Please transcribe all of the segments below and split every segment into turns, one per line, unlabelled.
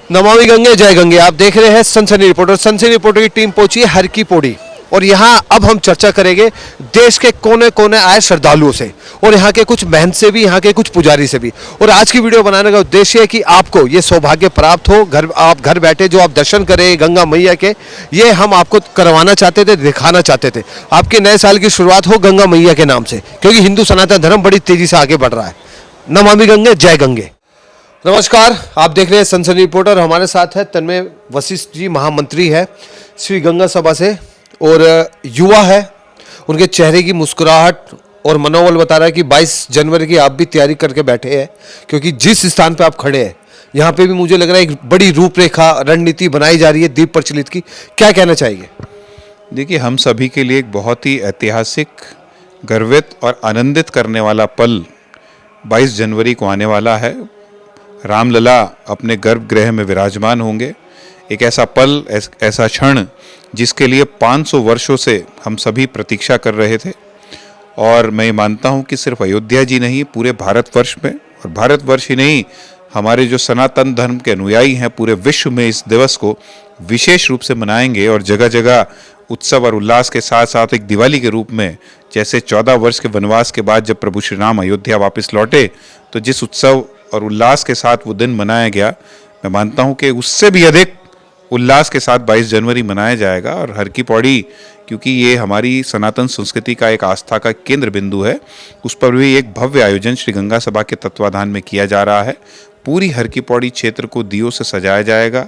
नमामि गंगे जय गंगे। आप देख रहे हैं सनसनी रिपोर्टर। सनसनी रिपोर्टर की टीम पहुंची है हर की पौड़ी और यहाँ अब हम चर्चा करेंगे देश के कोने कोने आए श्रद्धालुओं से और यहाँ के कुछ महंत से भी, यहाँ के कुछ पुजारी से भी। और आज की वीडियो बनाने का उद्देश्य है कि आपको ये सौभाग्य प्राप्त हो, आप घर बैठे जो आप दर्शन करें गंगा मैया के, ये हम आपको करवाना चाहते थे, दिखाना चाहते थे। आपके नए साल की शुरुआत हो गंगा मैया के नाम से, क्योंकि हिंदू सनातन धर्म बड़ी तेजी से आगे बढ़ रहा है। नमामि गंगे जय गंगे। नमस्कार, आप देख रहे हैं सनसनी रिपोर्टर। हमारे साथ है तन्मय वशिष्ठ जी, महामंत्री है श्री गंगा सभा से और युवा है। उनके चेहरे की मुस्कुराहट और मनोबल बता रहा है कि 22 जनवरी की आप भी तैयारी करके बैठे हैं, क्योंकि जिस स्थान पे आप खड़े हैं यहाँ पे भी मुझे लग रहा है एक बड़ी रूपरेखा रणनीति बनाई जा रही है दीप प्रचलित की। क्या कहना चाहिए?
देखिए, हम सभी के लिए एक बहुत ही ऐतिहासिक, गर्वित और आनंदित करने वाला पल 22 जनवरी को आने वाला है। रामलला अपने गर्भगृह में विराजमान होंगे। एक ऐसा पल, ऐसा क्षण जिसके लिए 500 वर्षों से हम सभी प्रतीक्षा कर रहे थे। और मैं मानता हूं कि सिर्फ अयोध्या जी नहीं, पूरे भारतवर्ष में, और भारतवर्ष ही नहीं, हमारे जो सनातन धर्म के अनुयायी हैं पूरे विश्व में इस दिवस को विशेष रूप से मनाएंगे। और जगह जगह उत्सव और उल्लास के साथ साथ एक दिवाली के रूप में, जैसे 14 वर्ष के वनवास के बाद जब प्रभु श्री राम अयोध्या वापस लौटे तो जिस उत्सव और उल्लास के साथ वो दिन मनाया गया, मैं मानता हूं कि उससे भी अधिक उल्लास के साथ 22 जनवरी मनाया जाएगा। और हर की पौड़ी, क्योंकि ये हमारी सनातन संस्कृति का एक आस्था का केंद्र बिंदु है, उस पर भी एक भव्य आयोजन श्री गंगा सभा के तत्वाधान में किया जा रहा है। पूरी हर की पौड़ी क्षेत्र को दियों से सजाया जाएगा,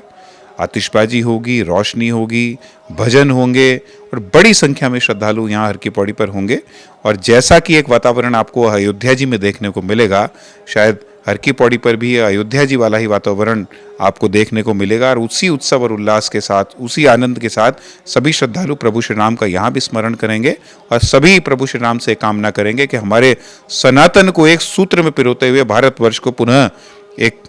आतिशबाजी होगी, रोशनी होगी, भजन होंगे और बड़ी संख्या में श्रद्धालु यहाँ हर की पौड़ी पर होंगे। और जैसा कि एक वातावरण आपको अयोध्या जी में देखने को मिलेगा, शायद हर की पौड़ी पर भी अयोध्या जी वाला ही वातावरण आपको देखने को मिलेगा। और उसी उत्सव और उल्लास के साथ, उसी आनंद के साथ सभी श्रद्धालु प्रभु श्री राम का यहाँ भी स्मरण करेंगे और सभी प्रभु श्री राम से कामना करेंगे कि हमारे सनातन को एक सूत्र में पिरोते हुए भारतवर्ष को पुनः एक,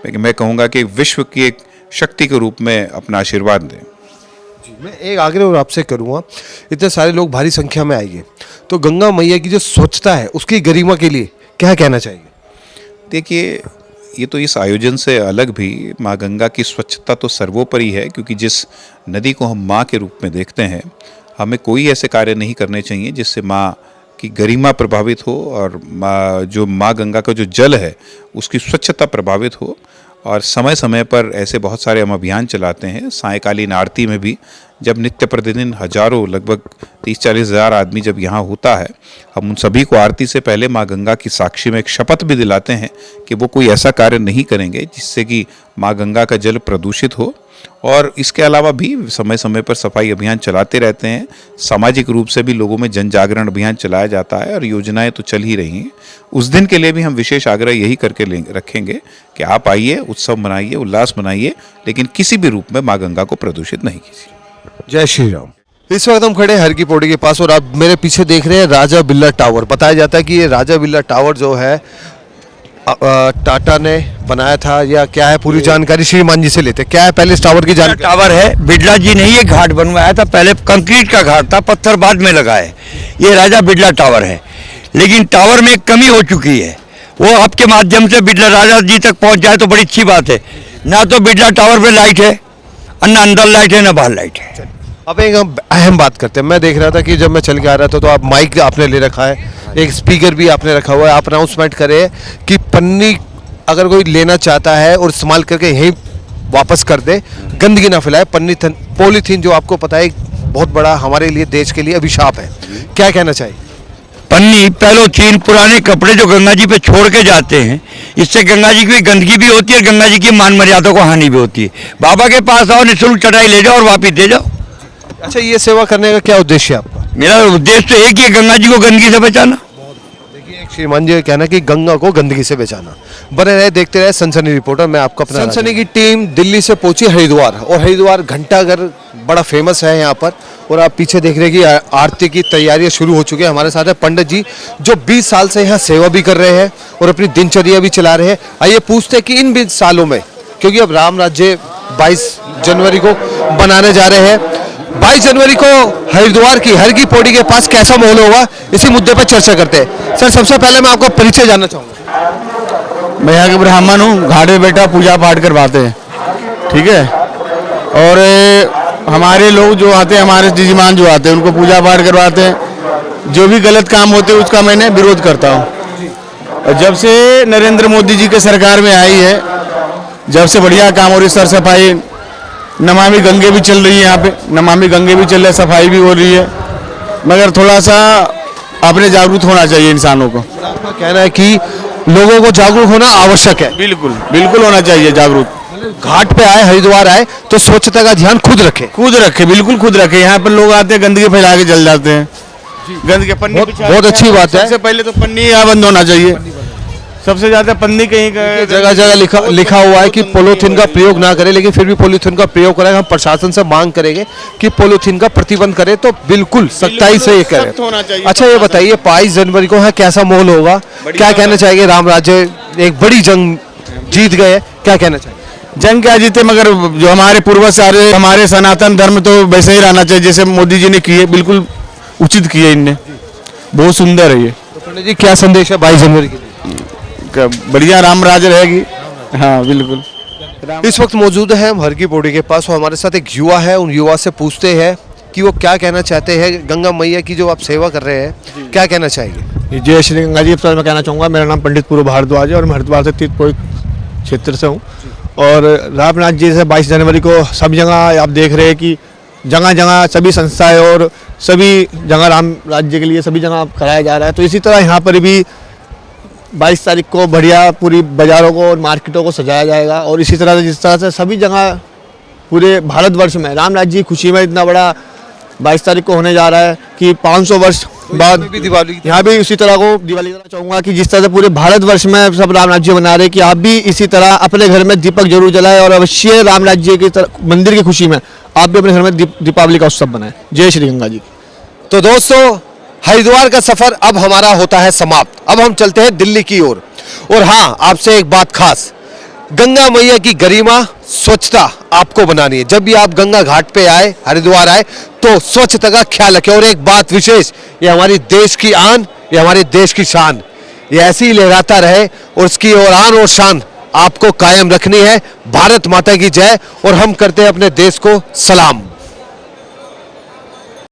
मैं कहूँगा कि विश्व की एक शक्ति के रूप में अपना आशीर्वाद दें।
मैं एक आग्रह और आपसे करूँगा, इतने सारे लोग भारी संख्या में आएंगे तो गंगा मैया की जो स्वच्छता है उसकी गरिमा के लिए क्या कहना चाहिए?
देखिए, ये तो इस आयोजन से अलग भी माँ गंगा की स्वच्छता तो सर्वोपरि है, क्योंकि जिस नदी को हम माँ के रूप में देखते हैं, हमें कोई ऐसे कार्य नहीं करने चाहिए जिससे माँ की गरिमा प्रभावित हो और माँ गंगा का जो जल है उसकी स्वच्छता प्रभावित हो। और समय समय पर ऐसे बहुत सारे हम अभियान चलाते हैं। सायंकालीन आरती में भी जब नित्य प्रतिदिन हजारों, लगभग 30-40 हज़ार आदमी जब यहाँ होता है, हम उन सभी को आरती से पहले माँ गंगा की साक्षी में एक शपथ भी दिलाते हैं कि वो कोई ऐसा कार्य नहीं करेंगे जिससे कि माँ गंगा का जल प्रदूषित हो। और इसके अलावा भी समय समय पर सफाई अभियान चलाते रहते हैं। सामाजिक रूप से भी लोगों में जन जागरण अभियान चलाया जाता है और योजनाएं तो चल ही रही हैं। उस दिन के लिए भी हम विशेष आग्रह यही करके रखेंगे कि आप आइए, उत्सव मनाइए, उल्लास मनाइए, लेकिन किसी भी रूप में माँ गंगा को प्रदूषित नहीं कीजिए।
जय श्री राम। इस वक्त हम खड़े हैं हर की पौड़ी के पास और आप मेरे पीछे देख रहे हैं राजा बिरला टावर। बताया जाता है कि ये राजा बिरला टावर जो है टाटा ने बनाया था या क्या है, पूरी जानकारी श्रीमान जी से लेते हैं। क्या है पहले इस टावर की जानकारी?
टावर है, बिरला जी ने ये घाट बनवाया था। पहले कंक्रीट का घाट था, पत्थर बाद में लगा है। ये राजा बिरला टावर है, लेकिन टावर में एक कमी हो चुकी है। वो आपके माध्यम से बिरला राजा जी तक पहुंच जाए तो बड़ी अच्छी बात है। ना तो बिरला टावर पे लाइट है, ना अंदर लाइट है, ना बाहर लाइट है।
अब एक अहम बात करते हैं। मैं देख रहा था कि जब मैं चल के आ रहा था तो आप माइक आपने ले रखा है, एक स्पीकर भी आपने रखा हुआ है। आप अनाउंसमेंट करें कि पन्नी अगर कोई लेना चाहता है और इस्तेमाल करके यहीं वापस कर दे, गंदगी ना फैलाए। पॉलीथीन जो आपको पता है बहुत बड़ा हमारे लिए, देश के लिए अभिशाप है। क्या कहना चाहिए?
पन्नी, पॉलीथीन, पुराने कपड़े जो गंगा जी पे छोड़ के जाते हैं, इससे गंगा जी की गंदगी भी होती है और गंगा जी की मान मर्यादा को हानि भी होती है। बाबा के पास आओ, निःशुल्क चटाई ले जाओ और वापिस दे जाओ।
अच्छा, ये सेवा करने का क्या उद्देश्य है आपका?
मेरा उद्देश्य तो एक ही है, गंगा जी को गंदगी से बचाना।
देखिए, एक श्रीमान जी का कहना कि गंगा को गंदगी से बचाना। बने रहे, देखते रहे सनसनी रिपोर्टर। मैं आपका अपना सनसनी की टीम दिल्ली से पहुंची हरिद्वार, और हरिद्वार घंटाघर बड़ा फेमस है यहाँ पर। और आप पीछे देख रहे हैं कि आरती की तैयारियां शुरू हो चुकी है। हमारे साथ है पंडित जी जो 20 साल से यहाँ सेवा भी कर रहे हैं और अपनी दिनचर्या भी चला रहे हैं। आइए पूछते हैं कि इन 20 सालों में, क्योंकि अब राम राज्य 22 जनवरी को बनाने जा रहे हैं, 22 जनवरी को हरिद्वार की हर की पौड़ी के पास कैसा माहौल होगा, इसी मुद्दे पर चर्चा करते हैं। सर, सबसे पहले मैं आपका परिचय जानना चाहूँगा।
मैं यहाँ के ब्राह्मण हूँ, घाट में बैठा पूजा पाठ करवाते हैं। ठीक है। और हमारे लोग जो आते हैं, हमारे जजमान जो आते हैं, उनको पूजा पाठ करवाते हैं। जो भी गलत काम होते हैं उसका मैंने विरोध करता हूँ। और जब से नरेंद्र मोदी जी के सरकार में आई है, जब से बढ़िया काम हो रही, सर सफाई, नमामि गंगे भी चल रही है यहाँ पे, नमामि गंगे भी चल रही है, सफाई भी हो रही है। मगर थोड़ा सा अपने जागरूक होना चाहिए इंसानों को।
आपका कहना है कि लोगों को जागरूक होना आवश्यक है।
बिल्कुल बिल्कुल होना चाहिए जागरूक।
घाट पे आए, हरिद्वार आए तो स्वच्छता का ध्यान खुद रखें।
खुद रखे, बिल्कुल खुद रखे। यहाँ पर लोग आते हैं, गंदगी फैला के चल जाते हैं। गंदगी पन्नी
बहुत अच्छी बात है।
सबसे पहले तो पन्नी यहाँ बंद होना चाहिए। सबसे ज्यादा पन्नी कहीं
जगह जगह लिखा हुआ है कि पॉलीथीन का प्रयोग ना करें, लेकिन फिर भी पॉलीथीन का प्रयोग करें। हम प्रशासन से मांग करेंगे कि पॉलीथीन का प्रतिबंध करें, तो बिल्कुल सख्ताई से ये करें।
होना चाहिए।
अच्छा ये बताइए, 22 जनवरी को है, कैसा माहौल होगा? क्या कहना चाहिए? राम राज्य एक बड़ी जंग जीत गए, क्या कहना चाहिए?
जंग क्या जीते, मगर जो हमारे पूर्वज सारे, हमारे सनातन धर्म तो वैसे ही रहना चाहिए जैसे मोदी जी ने किए। बिल्कुल उचित किए इनने, बहुत सुंदर है ये।
तो पंडित जी क्या संदेश है 22 जनवरी के लिए?
बढ़िया राम राज रहेगी। हाँ बिल्कुल।
इस वक्त मौजूद है हम हर की पौड़ी के पास, और हमारे साथ एक युवा है। उन युवा से पूछते हैं कि वो क्या कहना चाहते हैं गंगा मैया की जो आप सेवा कर रहे हैं, क्या कहना चाहेंगे?
जय श्री गंगा जी। मैं कहना चाहूँगा, मेरा नाम पंडित पूर्व भारद्वाज है और मैं हरिद्वार से तीर्थपुर क्षेत्र से हूँ। और रामनाथ जी से 22 जनवरी को सब जगह आप देख रहे हैं कि जगह जगह सभी संस्थाएं और सभी जगह राम राज्य के लिए सभी जगह कराया जा रहा है। तो इसी तरह यहाँ पर भी 22 तारीख को बढ़िया पूरी बाज़ारों को और मार्केटों को सजाया जाएगा। और इसी तरह से जिस तरह से सभी जगह पूरे भारतवर्ष में राम राज्य की खुशी में इतना बड़ा 22 तारीख को होने जा रहा है कि 500 वर्ष बाद
भी दिवाली
यहाँ भी उसी तरह को दिवाली करना चाहूँगा कि जिस तरह से पूरे भारतवर्ष में सब राम राज्य बना रहे हैं कि आप भी इसी तरह अपने घर में दीपक जरूर जलाएं और अवश्य राम राज्य की मंदिर की खुशी में आप भी अपने घर में दीपावली का उत्सव बनाएं। जय श्री गंगा जी।
तो दोस्तों, हरिद्वार का सफर अब हमारा होता है समाप्त। अब हम चलते हैं दिल्ली की ओर। और हाँ, आपसे एक बात खास, गंगा मैया की गरिमा, स्वच्छता आपको बनानी है। जब भी आप गंगा घाट पे आए, हरिद्वार आए, तो स्वच्छता का ख्याल रखें। और एक बात विशेष, ये हमारी देश की आन, ये हमारे देश की शान, ये ऐसी ही लहराता रहे और उसकी और आन और शान आपको कायम रखनी है। भारत माता की जय। और हम करते हैं अपने देश को सलाम।